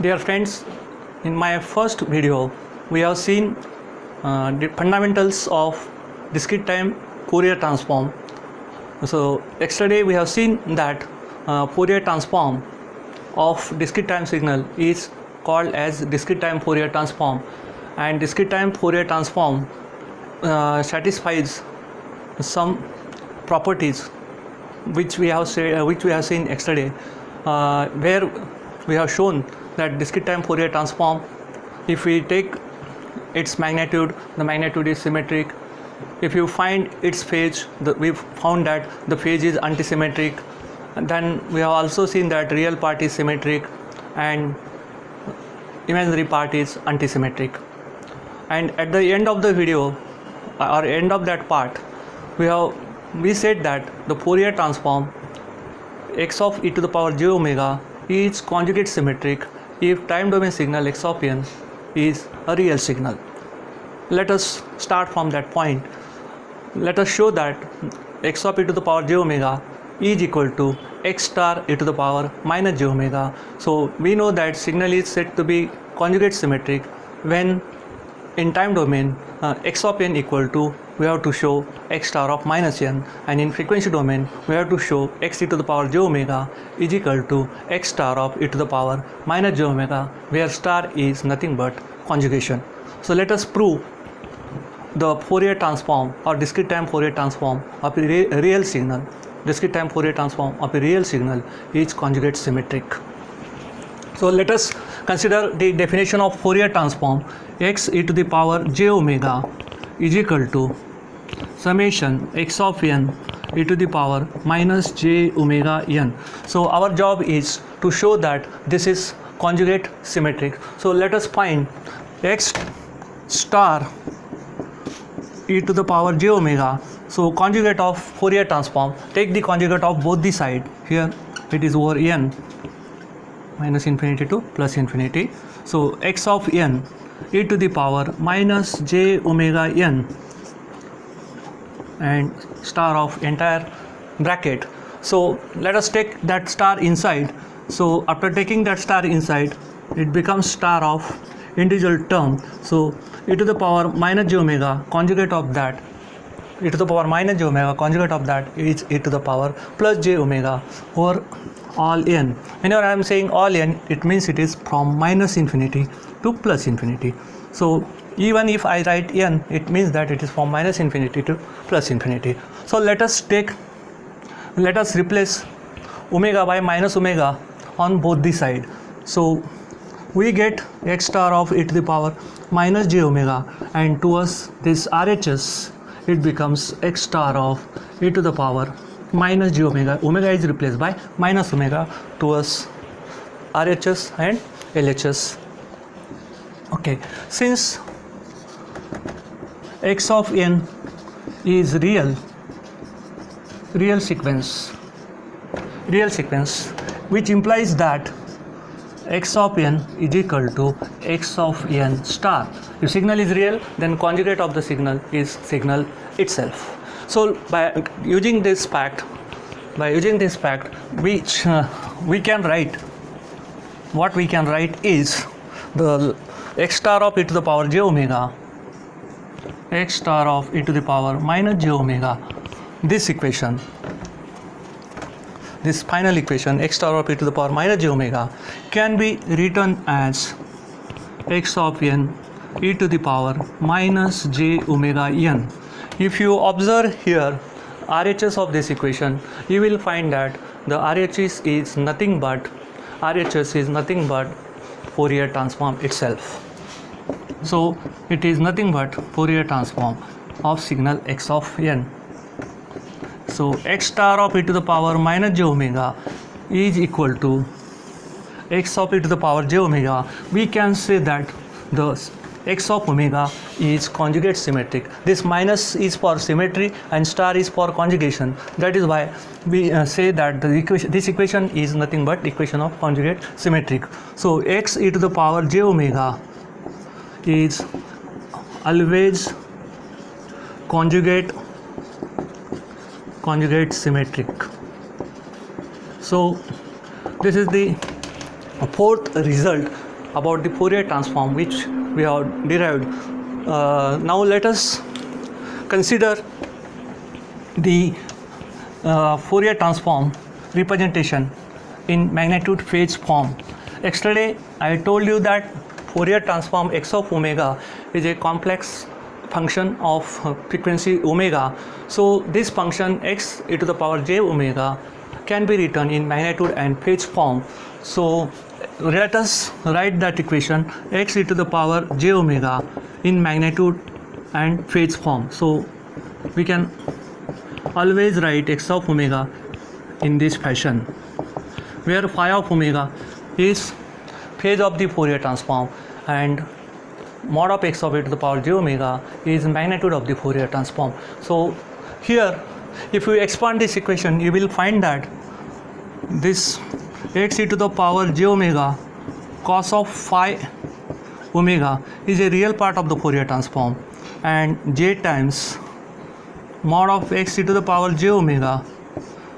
Dear friends, in my first video, we have seen the fundamentals of discrete time Fourier transform. So yesterday we have seen that Fourier transform of discrete time signal is called as discrete time Fourier transform, and discrete time Fourier transform satisfies some properties which we have seen yesterday, where we have shown that discrete time Fourier transform, if we take its magnitude, the magnitude is symmetric. If you find its phase, we found that the phase is antisymmetric. And then we have also seen that real part is symmetric and imaginary part is antisymmetric. And at the end of the video, or end of that part, we said that the Fourier transform x of e to the power j omega is conjugate symmetric if time domain signal x of n is a real signal. Let us start from that point. Let us show that x of e to the power j omega is equal to x star e to the power minus j omega. So we know that signal is said to be conjugate symmetric when in time domain x of n equal to, we have to show x star of minus n, and in frequency domain we have to show x e to the power j omega is equal to x star of e to the power minus j omega, where star is nothing but conjugation. So let us prove the Fourier transform or discrete time Fourier transform of a real signal. Discrete time Fourier transform of a real signal is conjugate symmetric. So let us consider the definition of Fourier transform. X e to the power j omega is equal to summation x of n e to the power minus j omega n. So our job is to show that this is conjugate symmetric. So let us find x star e to the power j omega. So conjugate of Fourier transform, take the conjugate of both the side. Here it is over n, minus infinity to plus infinity. So x of n e to the power minus j omega n and star of entire bracket. So let us take that star inside. So after taking that star inside, it becomes star of individual term. So e to the power minus j omega, conjugate of that, e to the power minus j omega, conjugate of that is e to the power plus j omega over all n. Whenever I am saying all n, it means it is from minus infinity to plus infinity. So even if I write n, it means that it is from minus infinity to plus infinity. So let us replace omega by minus omega on both the side. So we get x star of e to the power minus j omega, and to us this RHS, it becomes x star of e to the power minus j omega. Omega is replaced by minus omega, to us RHS and LHS. Okay, since x of n is real sequence, which implies that x of n is equal to x of n star. If signal is real, then conjugate of the signal is signal itself. So by using this fact, which we can write, what we can write is the x star of e to the power j omega, x star of e to the power minus j omega. This equation, this final equation, x star of e to the power minus j omega, can be written as x of n e to the power minus j omega n. If you observe here RHS of this equation, you will find that the RHS is nothing but Fourier transform itself. So it is nothing but Fourier transform of signal x of n. So x star of e to the power minus j omega is equal to x of e to the power j omega. We can say that the x of omega is conjugate symmetric. This minus is for symmetry and star is for conjugation. That is why we say that this equation is nothing but equation of conjugate symmetric. So x e to the power j omega is always conjugate symmetric. So this is the fourth result about the Fourier transform which we have derived. Now let us consider the Fourier transform representation in magnitude phase form. Yesterday I told you that Fourier transform x of omega is a complex function of frequency omega. So this function x e to the power j omega can be written in magnitude and phase form. So let us write that equation x e to the power j omega in magnitude and phase form. So we can always write x of omega in this fashion, where phi of omega is phase of the Fourier transform and mod of x of e to the power j omega is magnitude of the Fourier transform. So here if you expand this equation, you will find that this x e to the power j omega cos of phi omega is a real part of the Fourier transform, and j times mod of x e to the power j omega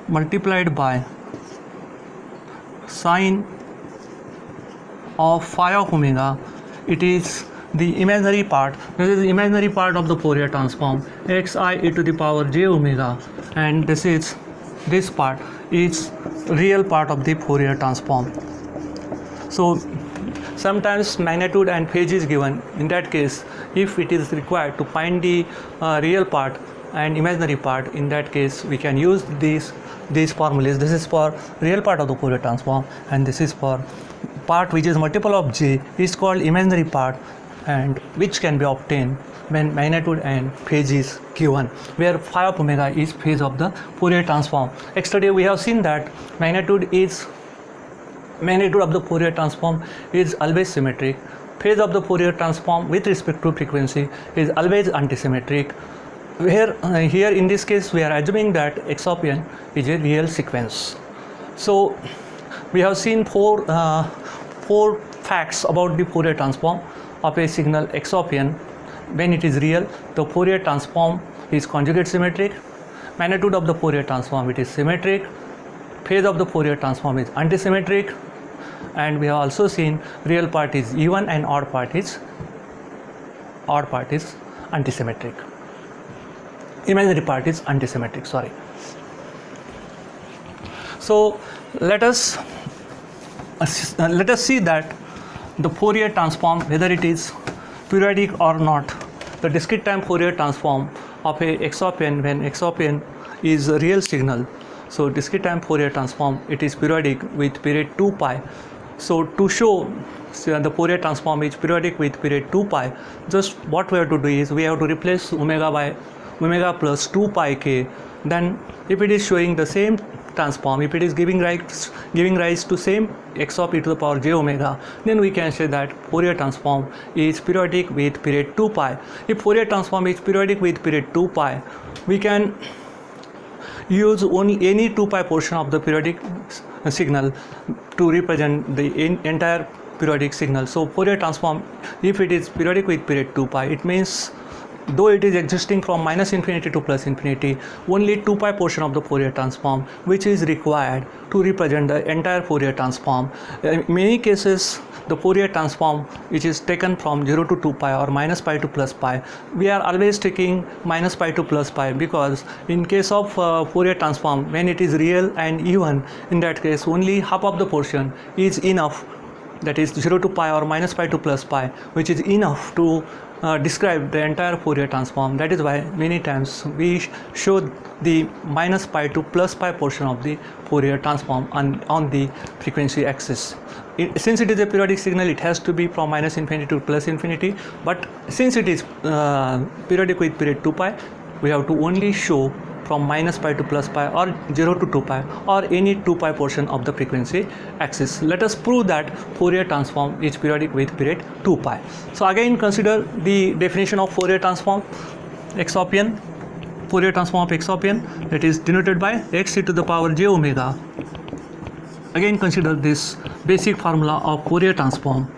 multiplied by sine of phi of omega, it is the imaginary part. This is the imaginary part of the Fourier transform xi e to the power j omega, and this part is real part of the Fourier transform. So sometimes magnitude and phase is given. In that case, if it is required to find the real part and imaginary part, in that case we can use these formulas. This is for real part of the Fourier transform, and this is for part which is multiple of j is called imaginary part, and which can be obtained when magnitude and phase is given, where phi of omega is phase of the Fourier transform. Yesterday we have seen that magnitude of the Fourier transform is always symmetric. Phase of the Fourier transform with respect to frequency is always antisymmetric. Where here in this case we are assuming that x of n is a real sequence. So we have seen four facts about the Fourier transform of a signal x of n. When it is real, the Fourier transform is conjugate symmetric. Magnitude of the Fourier transform, it is symmetric. Phase of the Fourier transform is antisymmetric, and we have also seen real part is even and odd part is antisymmetric. Imaginary part is antisymmetric, sorry. So let us see that the Fourier transform, whether it is periodic or not, the discrete time Fourier transform of a x of n when x of n is a real signal. So discrete time Fourier transform, it is periodic with period 2 pi. So to show the Fourier transform is periodic with period 2 pi, just what we have to do is we have to replace omega plus 2 pi k. Then if it is showing the same transform, if it is giving rise to same x of e to the power j omega, then we can say that Fourier transform is periodic with period 2 pi. If Fourier transform is periodic with period 2 pi, we can use only any 2 pi portion of the periodic signal to represent the entire periodic signal. So Fourier transform, if it is periodic with period 2 pi, it means though it is existing from minus infinity to plus infinity, only 2 pi portion of the Fourier transform which is required to represent the entire Fourier transform. In many cases, the Fourier transform which is taken from 0 to 2 pi or minus pi to plus pi, we are always taking minus pi to plus pi, because in case of Fourier transform, when it is real and even, in that case only half of the portion is enough, that is 0 to pi or minus pi to plus pi, which is enough to describe the entire Fourier transform. That is why many times we show the minus pi to plus pi portion of the Fourier transform on the frequency axis. Since it is a periodic signal, it has to be from minus infinity to plus infinity, but since it is periodic with period 2 pi, we have to only show from minus pi to plus pi or 0 to 2 pi or any 2 pi portion of the frequency axis. Let us prove that Fourier transform is periodic with period 2 pi. So again consider the definition of Fourier transform x of n. Fourier transform of x of n, that is denoted by x e to the power j omega. Again consider this basic formula of Fourier transform.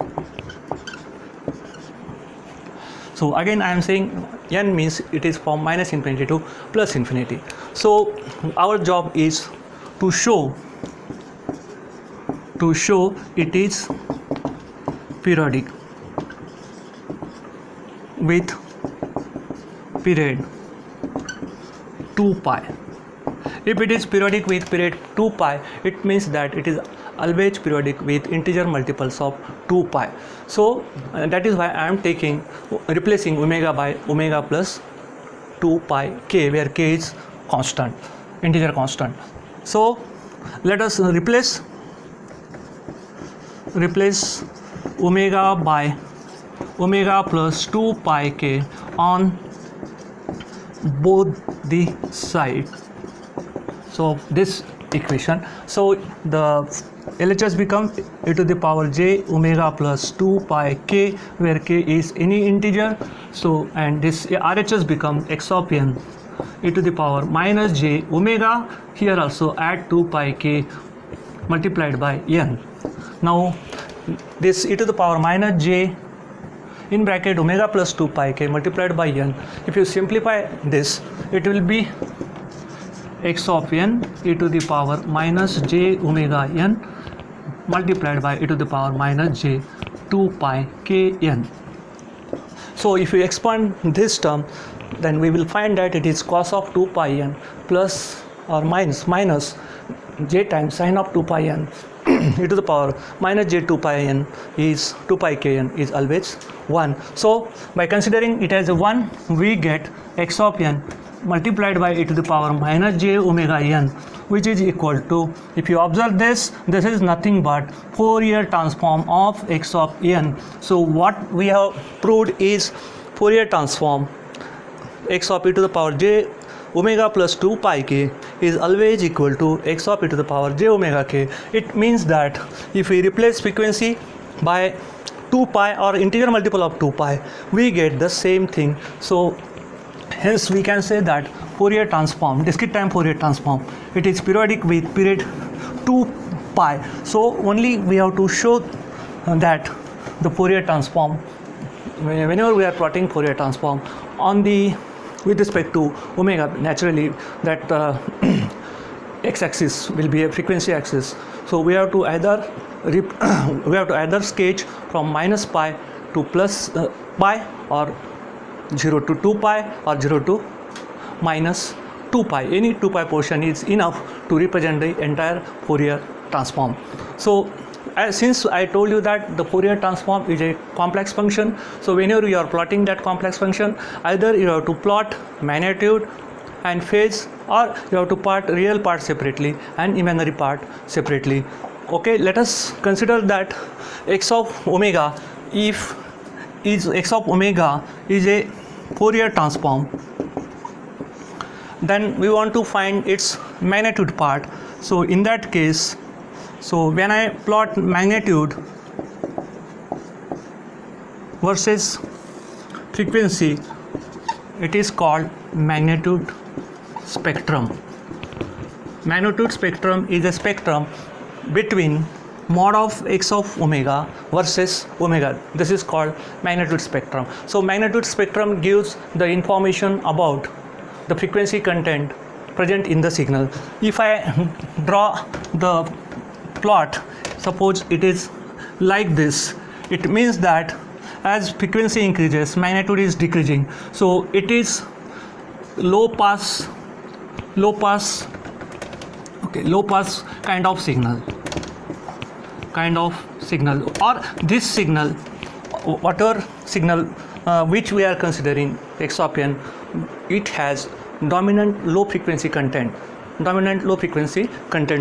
So again I am saying n means it is from minus infinity to plus infinity. So our job is to show it is periodic with period 2 pi. If it is periodic with period 2 pi, it means that it is always periodic with integer multiples of 2 pi. So that is why I am replacing omega by omega plus 2 pi k, where k is constant, integer constant. So let us replace omega by omega plus 2 pi k on both the sides. So this equation, so the LHS becomes e to the power j omega plus 2 pi k, where k is any integer. So and this RHS becomes x of n e to the power minus j omega, here also add 2 pi k multiplied by n. Now this e to the power minus j in bracket omega plus 2 pi k multiplied by n, if you simplify this, it will be x of n e to the power minus j omega n multiplied by e to the power minus j 2 pi k n. So if you expand this term, then we will find that it is cos of 2 pi n plus or minus j times sin of 2 pi n e to the power minus j 2 pi n is 2 pi k n is always 1. So by considering it as a 1, we get x of n multiplied by e to the power minus j omega n, which is equal to, if you observe this is nothing but Fourier transform of x of n. So what we have proved is Fourier transform x of e to the power j omega plus 2 pi k is always equal to x of e to the power j omega k. It means that if we replace frequency by 2 pi or integer multiple of 2 pi, we get the same thing. So hence we can say that Fourier transform, discrete time Fourier transform, it is periodic with period 2 pi. So only we have to show that the Fourier transform, whenever we are plotting Fourier transform on the with respect to omega, naturally that x-axis will be a frequency axis. So we have to either sketch from minus pi to plus pi, or 0 to 2 pi, or 0 to minus 2 pi. Any 2 pi portion is enough to represent the entire Fourier transform. So since I told you that the Fourier transform is a complex function, so whenever you are plotting that complex function, either you have to plot magnitude and phase, or you have to plot real part separately and imaginary part separately. Okay, let us consider that x of omega, if x of omega is a Fourier transform, then we want to find its magnitude part. So in that case, so when I plot magnitude versus frequency, it is called magnitude spectrum. Magnitude spectrum is a spectrum between mod of x of omega versus omega. This is called magnitude spectrum. So magnitude spectrum gives the information about the frequency content present in the signal. If I draw the plot, suppose it is like this, it means that as frequency increases, magnitude is decreasing. So it is low pass kind of signal, or this signal, whatever signal which we are considering x of n, it has dominant low frequency content.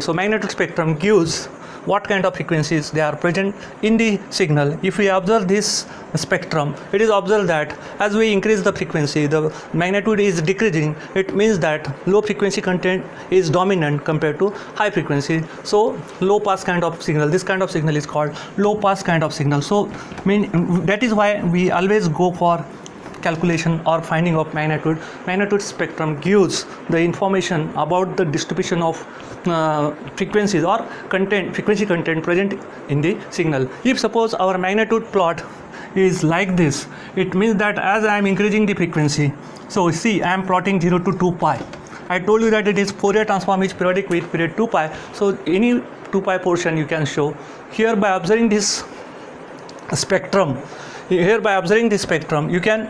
So magnetic spectrum gives what kind of frequencies they are present in the signal. If we observe this spectrum, it is observed that as we increase the frequency, the magnitude is decreasing. It means that low frequency content is dominant compared to high frequency. So low pass kind of signal, this kind of signal is called low pass kind of signal. So that is why we always go for calculation or finding of magnitude. Magnitude spectrum gives the information about the distribution of frequencies or frequency content present in the signal. If suppose our magnitude plot is like this, it means that as I am increasing the frequency, so see I am plotting 0 to 2 pi. I told you that it is Fourier transform is periodic with period 2 pi. So any 2 pi portion you can show here by observing this spectrum. Here, by observing the spectrum, you can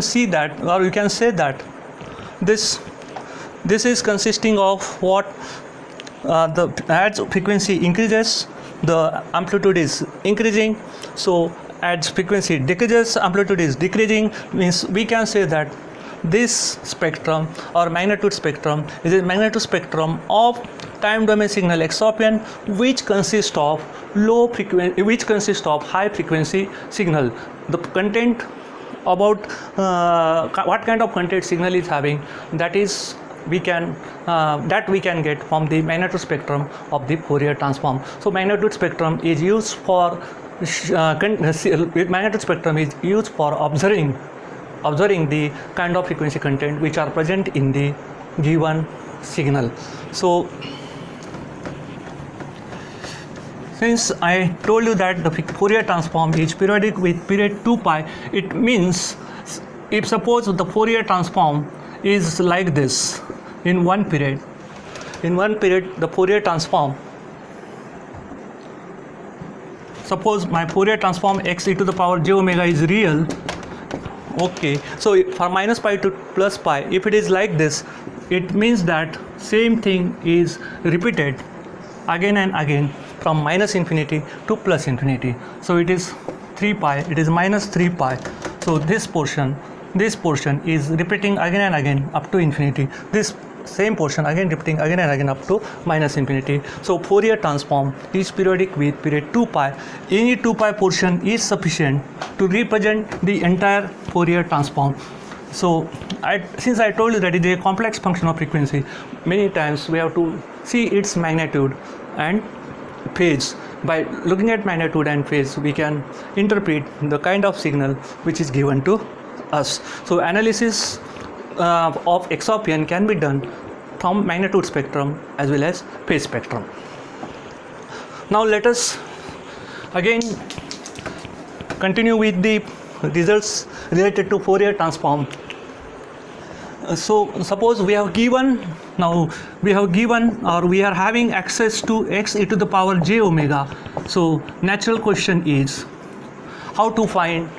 see that, or you can say that this is consisting of what, as frequency increases, the amplitude is increasing. So as frequency decreases, amplitude is decreasing, means we can say that this spectrum or magnitude spectrum is a magnitude spectrum of time domain signal x of n, which consists of high frequency signal. The content about what kind of content signal is having, that is we can get from the magnitude spectrum of the Fourier transform. So magnitude spectrum is used for magnitude spectrum is used for observing the kind of frequency content which are present in the given signal. So since I told you that the Fourier transform is periodic with period 2 pi, it means if suppose the Fourier transform is like this in one period, the Fourier transform, suppose my Fourier transform x e to the power j omega is real. Okay, so for minus pi to plus pi, if it is like this, it means that same thing is repeated again and again from minus infinity to plus infinity. So it is 3 pi, it is minus 3 pi. So this portion is repeating again and again up to infinity. This same portion again repeating again and again up to minus infinity. So Fourier transform is periodic with period 2 pi. Any 2 pi portion is sufficient to represent the entire Fourier transform. So since I told you that it is a complex function of frequency, many times we have to see its magnitude and phase. By looking at magnitude and phase, we can interpret the kind of signal which is given to us. So analysis of x of n can be done from magnitude spectrum as well as phase spectrum. Now let us again continue with the results related to Fourier transform. So suppose we have given or we are having access to x e to the power j omega. So natural question is how to find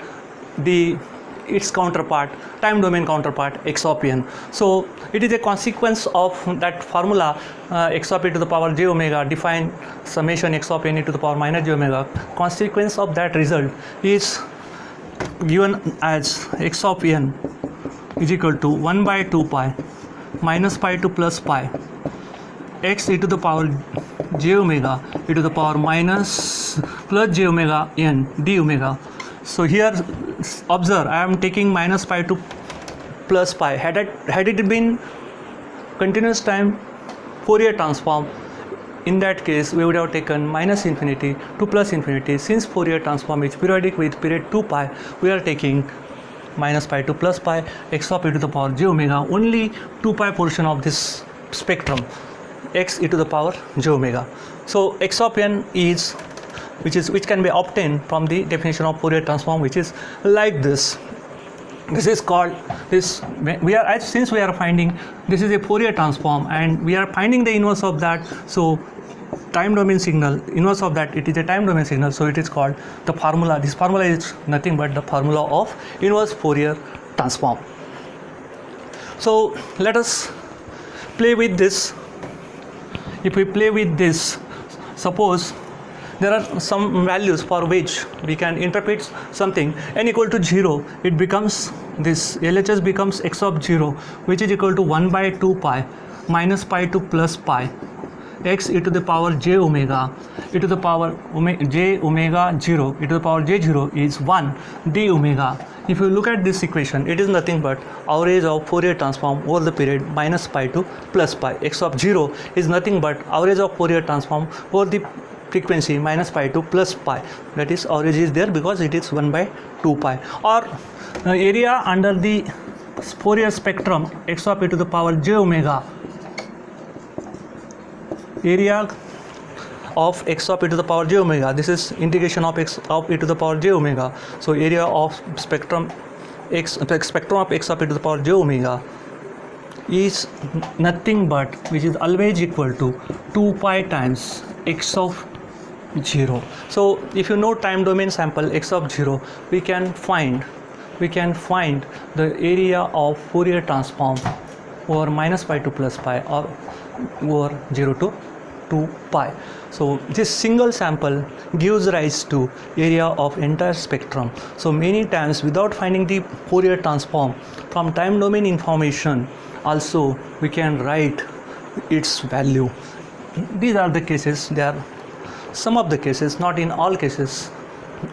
its counterpart, time domain counterpart x of n. So it is a consequence of that formula x of e to the power j omega define summation x of n e to the power minus j omega. Consequence of that result is given as x of n is equal to 1 by 2 pi minus pi to plus pi x e to the power j omega e to the power minus plus j omega n d omega. So here observe, I am taking minus pi to plus pi. Had it been continuous time Fourier transform, in that case we would have taken minus infinity to plus infinity. Since Fourier transform is periodic with period 2 pi, we are taking minus pi to plus pi x of e to the power j omega, only 2 pi portion of this spectrum, x e to the power j omega. So x of n is which can be obtained from the definition of Fourier transform, which is like this. This is called since we are finding this is a Fourier transform and we are finding the inverse of that. So time domain signal, inverse of that, it is a time domain signal. So it is called the formula. This formula is nothing but the formula of inverse Fourier transform. So let us play with this. If we play with this, suppose there are some values for which we can interpret something. N equal to 0, it becomes this LHS becomes x of 0, which is equal to 1 by 2 pi minus pi to plus pi x e to the power j omega e to the power j omega 0 e to the power j 0 is 1 d omega. If you look at this equation, it is nothing but average of Fourier transform over the period minus pi to plus pi. X of 0 is nothing but average of Fourier transform over the frequency minus pi to plus pi. That is, average is there because it is 1 by 2 pi. Or area under the Fourier spectrum x of e to the power j omega, area of x of e to the power j omega, this is integration of x of e to the power j omega. So area of spectrum of x of e to the power j omega is nothing but, which is always equal to 2 pi times x of 0. So if you know time domain sample x of 0, we can find the area of Fourier transform over minus pi to plus pi or over 0 to 2 pi. So this single sample gives rise to area of entire spectrum. So many times without finding the Fourier transform from time domain information also we can write its value. These are the cases. They are some of the cases, not in all cases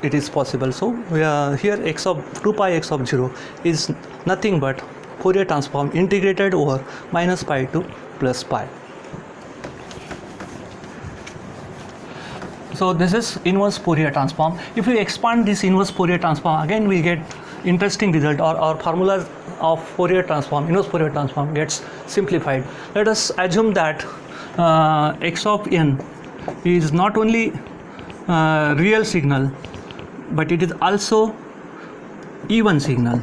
it is possible. So we are here x of 2 pi x of 0 is nothing but Fourier transform integrated over minus pi to plus pi. So this is inverse Fourier transform. If we expand this inverse Fourier transform, again we get interesting result, or our formula of Fourier transform, inverse Fourier transform, gets simplified. Let us assume that x of n is not only real signal but it is also even signal.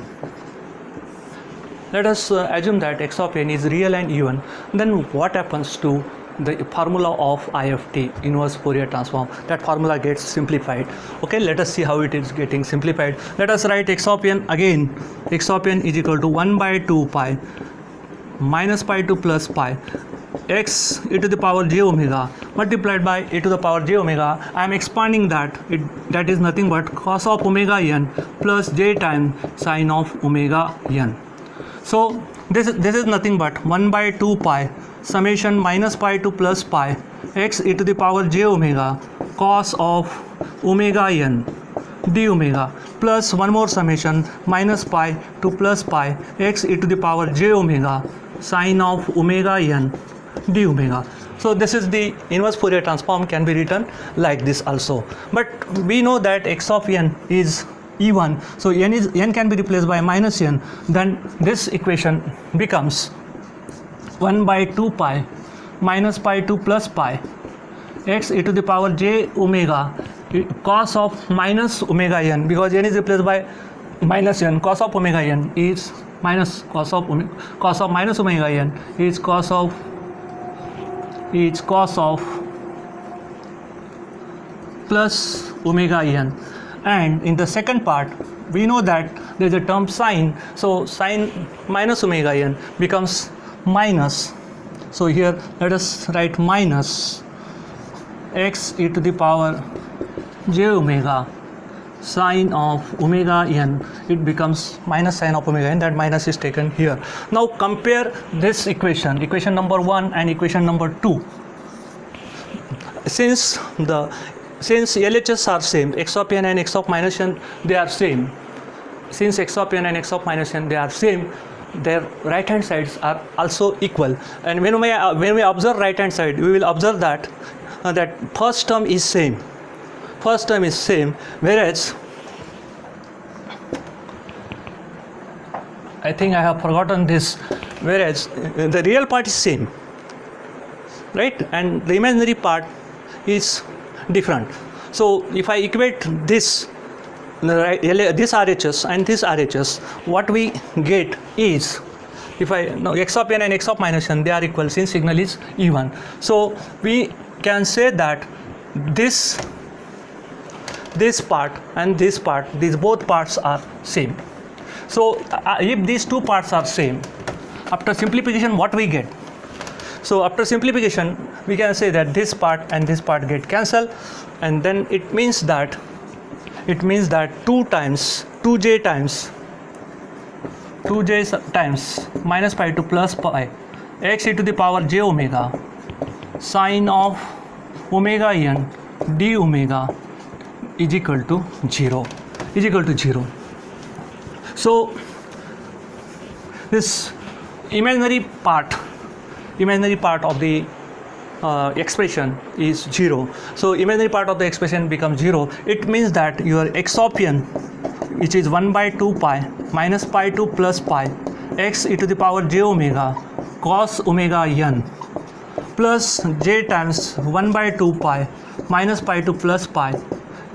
Let us assume that x of n is real and even. Then what happens to the formula of IFT, inverse Fourier transform? That formula gets simplified. Okay, let us see how it is getting simplified. Let us write x of n again. X of n is equal to 1 by 2 pi minus pi to plus pi x e to the power j omega multiplied by e to the power j omega. I am expanding that. That is nothing but cos of omega n plus j times sine of omega n. So this is nothing but 1 by 2 pi summation minus pi to plus pi x e to the power j omega cos of omega n d omega plus one more summation minus pi to plus pi x e to the power j omega sine of omega n d omega. So this is the inverse Fourier transform, can be written like this also. But we know that x of n is even, so n can be replaced by minus n. Then this equation becomes 1 by 2 pi minus pi to plus pi x e to the power j omega cos of minus omega n, because n is replaced by minus n. Cos of omega n is minus cos of minus omega n is cos of plus omega n. And in the second part we know that there is a term sine, so sine minus omega n becomes minus. So here let us write minus x e to the power j omega sine of omega n. It becomes minus sine of omega n. That minus is taken here. Now compare this equation number 1 and equation number 2. Since LHS are same, x of n and x of minus n, they are same. Since x of n and x of minus n, they are same, their right hand sides are also equal. And when we observe right hand side, we will observe that that first term is same, whereas I think I have forgotten this, whereas the real part is same, right, and the imaginary part is different. So if I equate this RHS and this RHS, what we get is, if I now x of n and x of minus n, they are equal since signal is even. So we can say that this part and this part, these both parts are same. So if these two parts are same, after simplification what we get? So after simplification we can say that this part and this part get cancelled, and then it means that 2j times minus pi to plus pi x e to the power j omega sine of omega n d omega is equal to 0. So this imaginary part of the expression is 0. So imaginary part of the expression becomes 0. It means that your x of n, which is 1 by 2 pi minus pi to plus pi x e to the power j omega cos omega n plus j times 1 by 2 pi minus pi to plus pi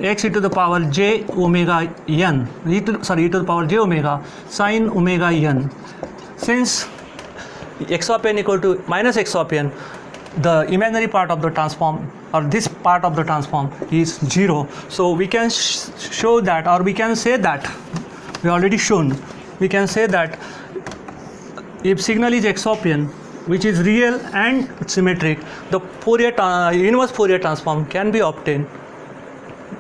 x e to the power j omega n e to the power j omega sine omega n. Since x of n equal to minus x of n, the imaginary part of the transform, or this part of the transform, is 0. So we can show that, or we can say that, we already shown, we can say that if signal is x of n, which is real and symmetric, the inverse Fourier transform can be obtained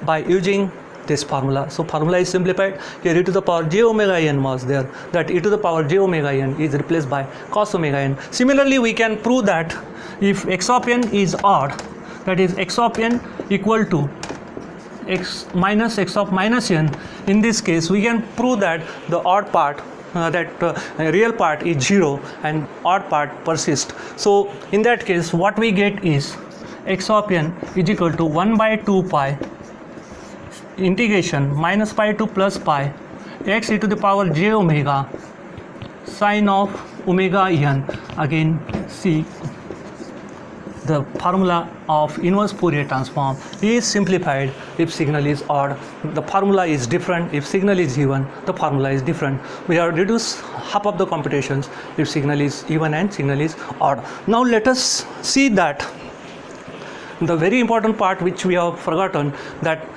by using this formula. So formula is simplified. Here e to the power j omega n was there, that e to the power j omega n is replaced by cos omega n. Similarly, we can prove that if x of n is odd, that is x of n equal to x minus x of minus n, in this case we can prove that the odd part, real part is 0 and odd part persists. So in that case what we get is x of n is equal to 1 by 2 pi integration minus pi to plus pi x e to the power j omega sine of omega n. Again see, the formula of inverse Fourier transform is simplified if signal is odd. The formula is different if signal is even, the formula is different. We have reduced half of the computations if signal is even and signal is odd. Now let us see that the very important part which we have forgotten, that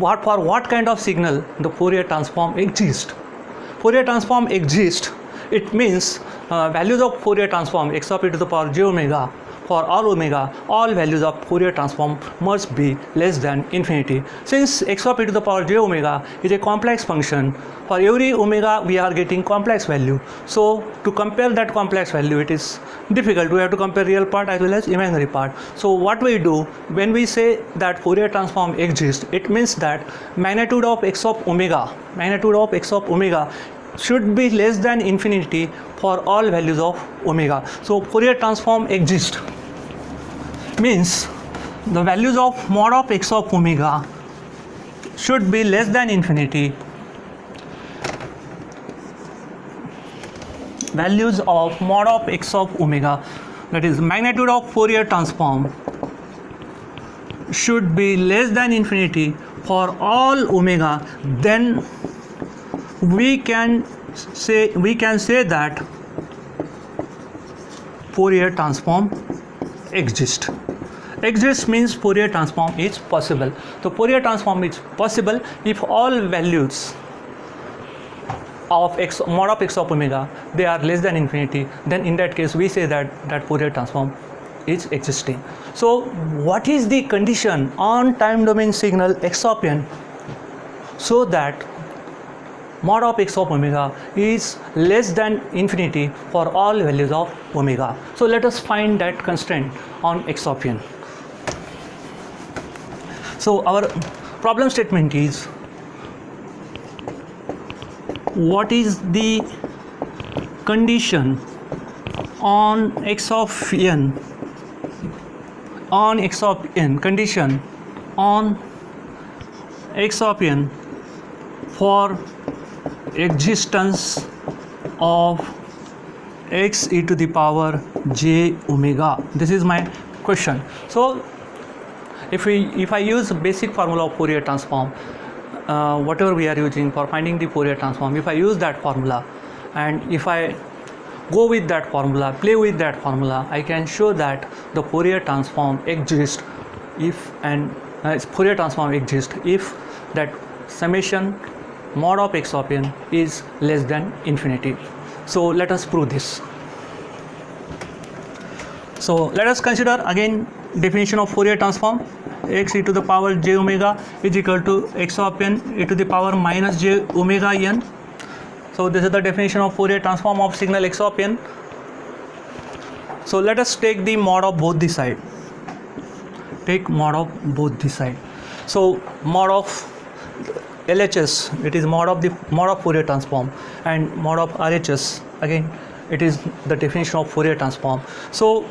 for what kind of signal the Fourier transform exists. Fourier transform exists, it means values of Fourier transform x of e to the power j omega, for all omega, all values of Fourier transform must be less than infinity. Since x of e to the power j omega is a complex function, for every omega we are getting complex value. So to compare that complex value, it is difficult. We have to compare real part as well as imaginary part. So what we do when we say that Fourier transform exists, it means that magnitude of x of omega should be less than infinity for all values of omega. So Fourier transform exists means the values of mod of x of omega should be less than infinity. Values of mod of x of omega, that is magnitude of Fourier transform, should be less than infinity for all omega. Then we can say that Fourier transform exists. Exists means Fourier transform is possible. So Fourier transform is possible if all values of x, mod of x of omega, they are less than infinity. Then in that case we say that Fourier transform is existing. So what is the condition on time domain signal x of n so that mod of x of omega is less than infinity for all values of omega? So let us find that constraint on x of n. So our problem statement is, what is the condition on x of n, condition on x of n for existence of x e to the power j omega? This is my question. So if I use basic formula of Fourier transform, whatever we are using for finding the Fourier transform, if I use that formula and if I go with that formula, play with that formula, I can show that the Fourier transform exists if that summation mod of x of n is less than infinity. So let us prove this. So let us consider again definition of Fourier transform. X e to the power j omega is equal to x of n e to the power minus j omega n. So this is the definition of Fourier transform of signal x of n. So let us take the mod of both the side. Take mod of both the side. So mod of LHS, it is mod of Fourier transform, and mod of RHS, again it is the definition of Fourier transform. So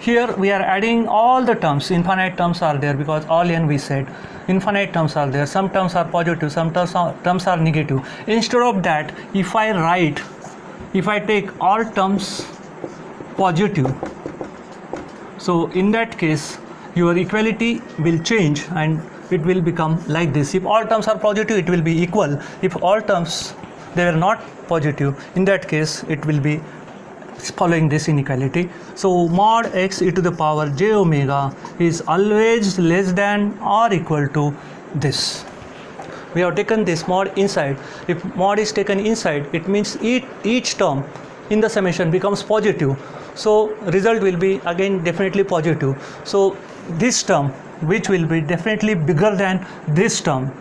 here we are adding all the terms, infinite terms are there because all n we said, infinite terms are there, some terms are positive, some terms are negative. Instead of that, if I take all terms positive, so in that case your equality will change and it will become like this. If all terms are positive, it will be equal. If all terms they are not positive, in that case it will be following this inequality. So mod x e to the power j omega is always less than or equal to this. We have taken this mod inside. If mod is taken inside, it means each term in the summation becomes positive. So result will be again definitely positive. So this term, which will be definitely bigger than this term,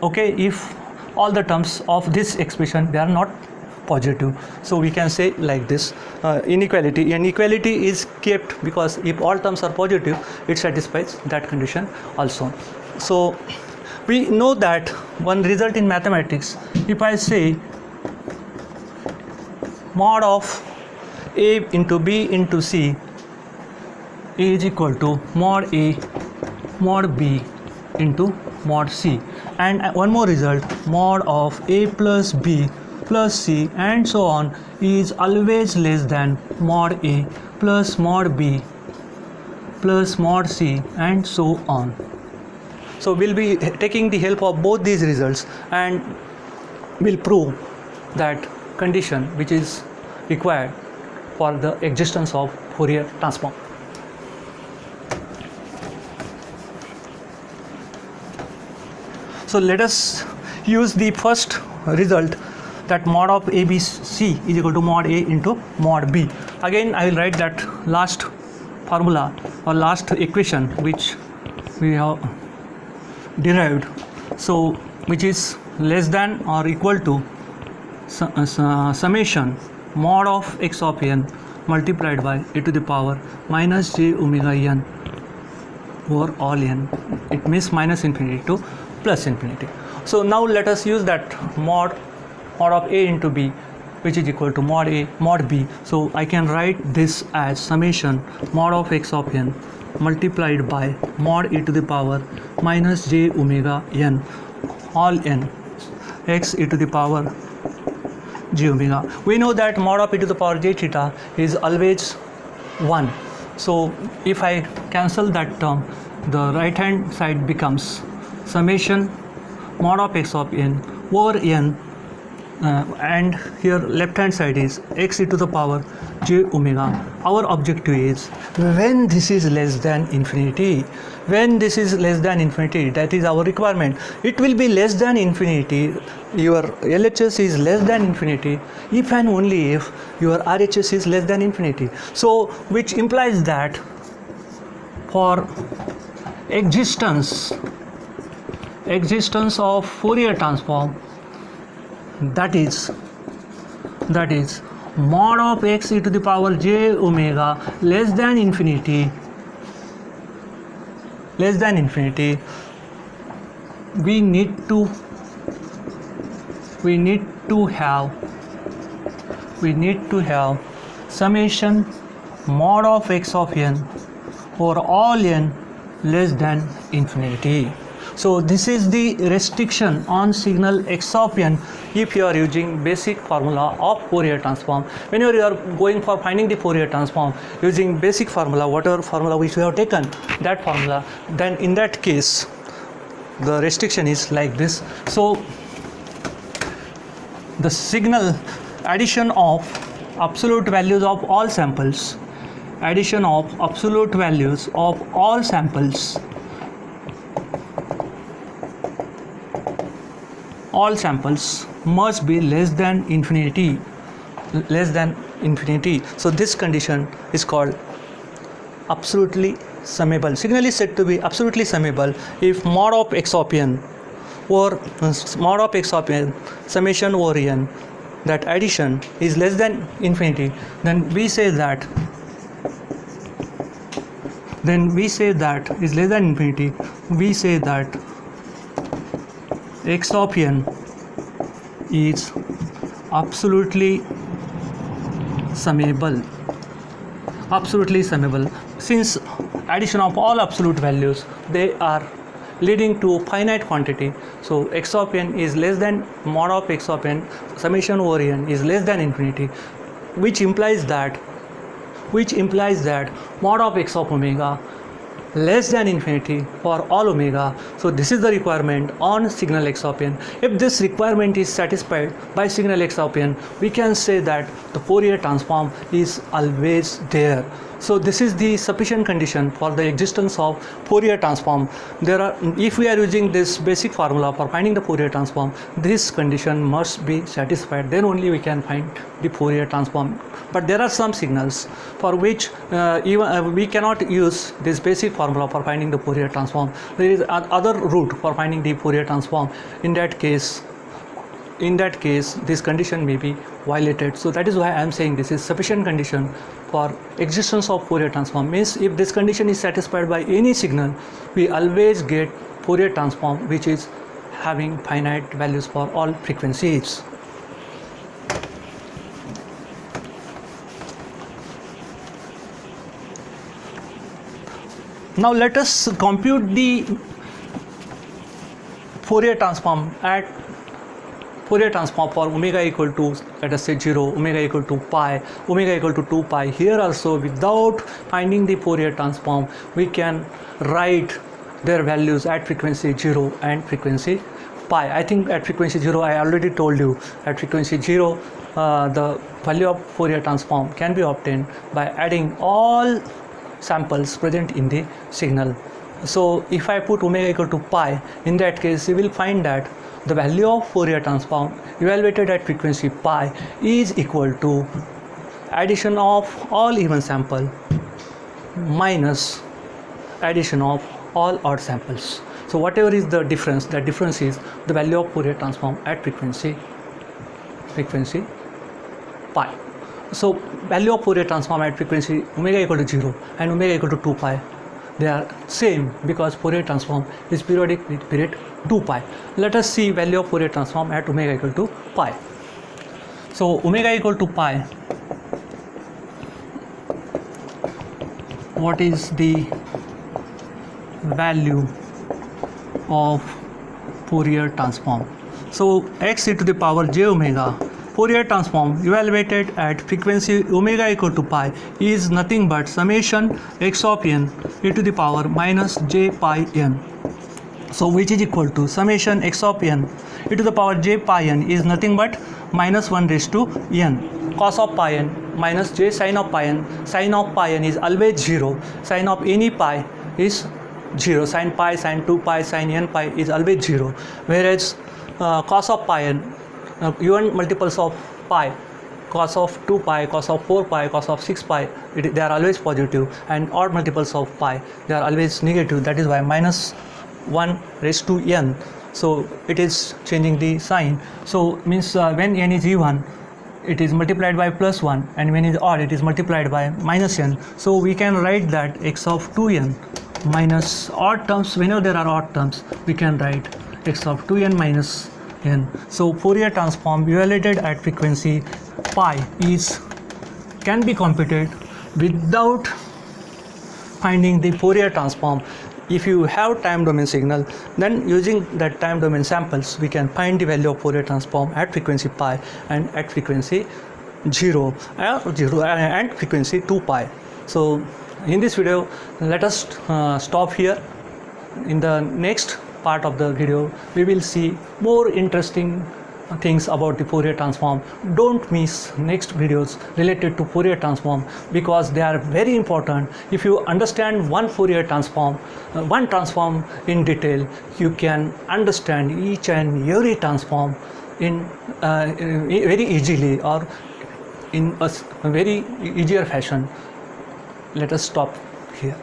okay, if all the terms of this expression they are not positive. So we can say like this, inequality is kept because if all terms are positive, it satisfies that condition also. So we know that one result in mathematics, if I say mod of a into b into c is equal to mod a mod b into mod c, and one more result, mod of a plus b plus c and so on is always less than mod a plus mod b plus mod c and so on. So we'll be taking the help of both these results and we'll prove that condition which is required for the existence of Fourier transform. So let us use the first result, that mod of ABC is equal to mod A into mod B. Again I will write that last formula or last equation which we have derived, so which is less than or equal to summation mod of x of n multiplied by e to the power minus j omega n over all n. It means minus infinity to plus infinity. So now let us use that mod of a into b, which is equal to mod a mod b. So I can write this as summation mod of x of n multiplied by mod e to the power minus j omega n all n x e to the power j omega. We know that mod of e to the power j theta is always 1. So if I cancel that term, the right hand side becomes summation mod of x of n over n, and here left hand side is x e to the power j omega. Our objective is when this is less than infinity, when this is less than infinity, that is our requirement. It will be less than infinity, your LHS is less than infinity if and only if your RHS is less than infinity. So which implies that for existence of Fourier transform, that is mod of x e to the power j omega less than infinity, we need to have summation mod of x of n over all n less than infinity. So this is the restriction on signal x of n if you are using basic formula of Fourier transform. Whenever you are going for finding the Fourier transform using basic formula, whatever formula which we have taken, that formula, then in that case the restriction is like this. So the signal addition of absolute values of all samples, all samples must be less than infinity. So this condition is called absolutely summable. Signal is said to be absolutely summable if mod of x of n or mod of x of n summation over n, that addition is less than infinity. Then we say that is less than infinity. We say that x of n is absolutely summable, since addition of all absolute values, they are leading to finite quantity. So x of n is less than mod of x of n summation over n is less than infinity, which implies that mod of x of omega less than infinity for all omega. So this is the requirement on signal x of n. If this requirement is satisfied by signal x of n, we can say that the Fourier transform is always there. So this is the sufficient condition for the existence of Fourier transform. If we are using this basic formula for finding the Fourier transform, this condition must be satisfied, then only we can find the Fourier transform. But there are some signals for which we cannot use this basic formula for finding the Fourier transform. There is another route for finding the Fourier transform. In that case this condition may be violated. So that is why I am saying this is sufficient condition for existence of Fourier transform. Means if this condition is satisfied by any signal, we always get Fourier transform which is having finite values for all frequencies. Now let us compute the Fourier transform for omega equal to, let us say 0, omega equal to pi, omega equal to 2 pi. Here also, without finding the Fourier transform, we can write their values at frequency 0 and frequency pi. I think at frequency 0, I already told you, at frequency 0 the value of Fourier transform can be obtained by adding all samples present in the signal. So if I put omega equal to pi, in that case you will find that the value of Fourier transform evaluated at frequency pi is equal to addition of all even sample minus addition of all odd samples. So whatever is the difference, that difference is the value of Fourier transform at frequency pi. So value of Fourier transform at frequency omega equal to 0 and omega equal to 2 pi, they are same because Fourier transform is periodic with period 2 pi. Let us see value of Fourier transform at omega equal to pi. So omega equal to pi, what is the value of Fourier transform? So x e to the power j omega, Fourier transform evaluated at frequency omega equal to pi is nothing but summation x of n e to the power minus j pi n. So which is equal to summation x of n e to the power j pi n is nothing but minus 1 raised to n cos of pi n minus j sin of pi n. Sin of pi n is always 0. Sin of any pi is 0. Sin pi, sin 2 pi, sin n pi is always 0. Whereas cos of pi n, even multiples of pi, cos of 2 pi, cos of 4 pi, cos of 6 pi, they are always positive, and odd multiples of pi, they are always negative. That is why minus 1 raised to n. So it is changing the sign. So means when n is even, it is multiplied by plus 1, and when it is odd, it is multiplied by minus n. So we can write that x of 2n minus odd terms. Whenever there are odd terms, we can write x of 2n minus n. So Fourier transform evaluated at frequency pi can be computed without finding the Fourier transform. If you have time domain signal, then using that time domain samples, we can find the value of Fourier transform at frequency pi and at frequency 0 and frequency 2 pi. So in this video, let us stop here. In the next part of the video, we will see more interesting things about the Fourier transform. Don't miss next videos related to Fourier transform, because they are very important. If you understand one Fourier transform, one transform in detail, you can understand each and every transform in very easily, or in a very easier fashion. Let us stop here.